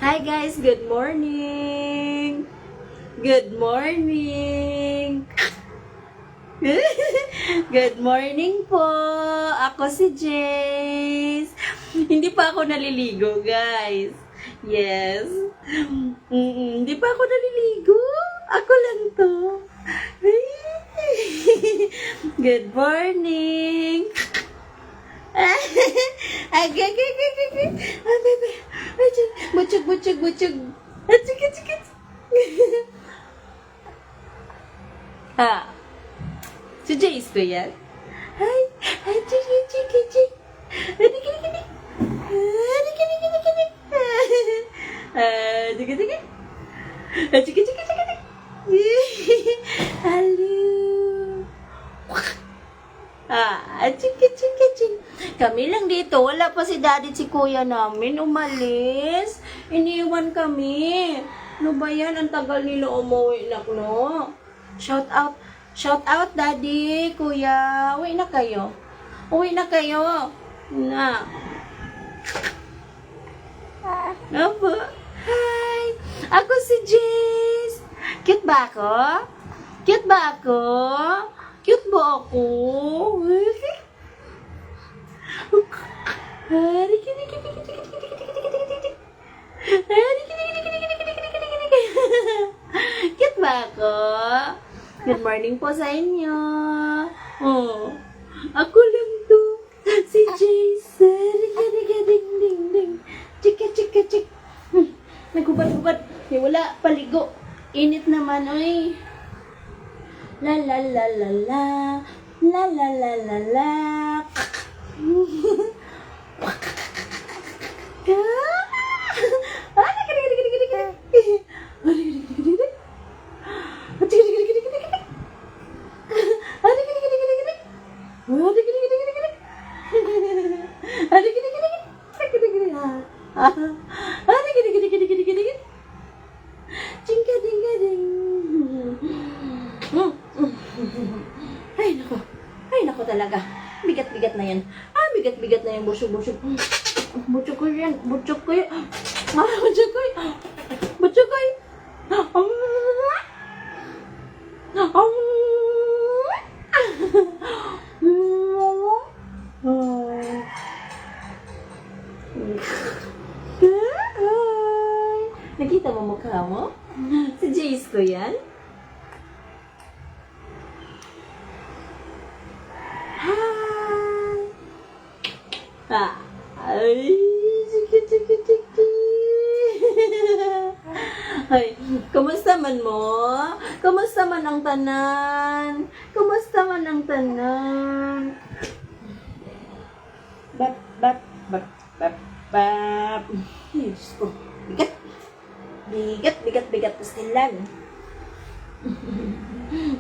Hi guys, good morning! Good morning! Good morning po! Ako si Jace. Hindi pa ako naliligo, guys. Yes. Hindi pa ako naliligo. Ako lang to. Good morning! Butchog, butchog, butchog. Ah, si Jace ko yan. Hi, hi, chik. Adik. Chik. Halo. Chik. Kami lang dito. Wala pa si daddy at si kuya namin. Umalis. Iniwan kami. Ano ba yan? Ang tagal nila umuwi na, no? Shout out, daddy, kuya. Uwi na kayo. Na. Apa? Hi. Ako si Jace. Cute ba ako? Cute ba ako? Cute ba ako? Good morning po sa inyo. Oh, ako lang to. Si Jason. Ding. Chika. Nagubad-ubad. Wala, paligo. Init naman, oy. La. Ay, nako talaga. Bigat-bigat na yan. Bigat-bigat na yan. Busog. Butchog ko yan. Nakita mo mukha mo? Si Jace ko yan? Ay, chiki. Ay, kumusta man mo? Kumusta man ang tanan? Bap. Ay, Diyos ko. Bigat, pastilan.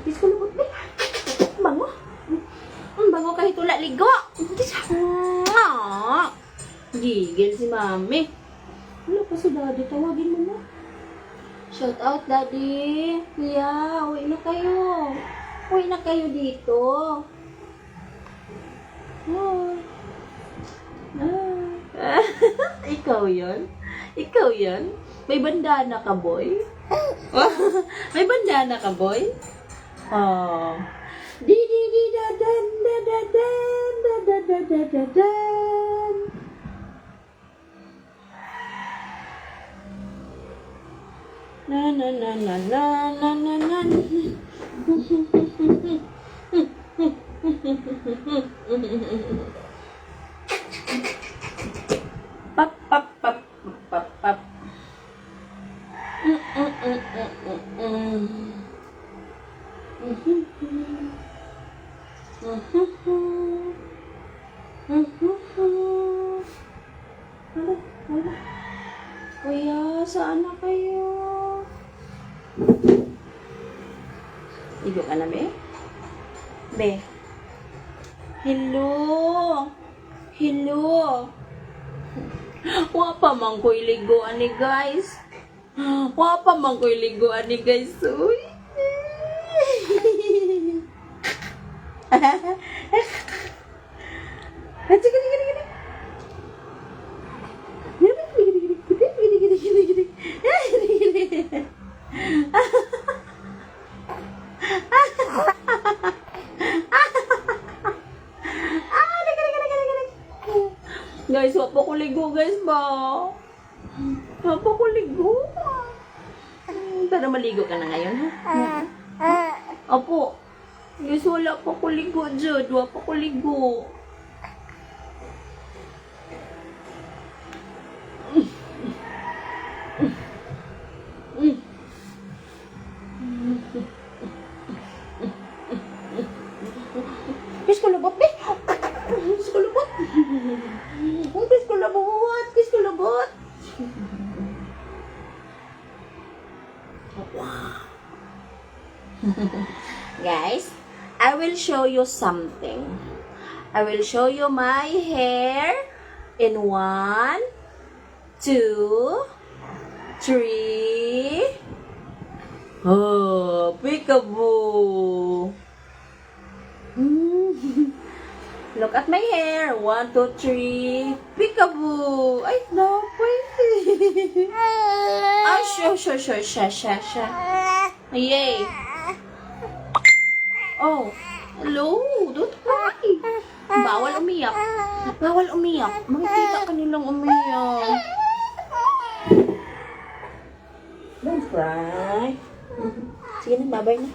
Diyos ko, lubot ba? Bango. Bango kahit wala ligo. Gigil si mami. Wala pa si daddy. Tawagin mo na. Shout out, daddy. Kuya, uwi na kayo dito. Oh. Ikaw yun? May bandana ka, boy? May bandana ka, boy? Oh. Di-di-di-da-dan. Na. Pap. Wala. Kuya, saan na kayo? Igo ka na, be? Be? Hello? Wa pa man ko'y liguan ni guys. Uy. Gini. guys ba? Papakuligo. Pero maligo ka na ngayon, ha? Opo. Guys, wala pa kuligo dyan. Wala pa kuligo. Kiss ko labot, eh. Kiss ko labot. Kiss ko labot. Kiss ko labot. Guys, I will show you something. I will show you my hair in 1, 2, 3. Oh, peekaboo. Look at my hair. 1, 2, 3. Peekaboo. Ay, no, pwede. Ay, sha. Yay. Oh, hello. Don't cry. Bawal umiyak. Bawal umiyak. Makikita ka nilang umiyak. Don't cry. Sige na, babay na.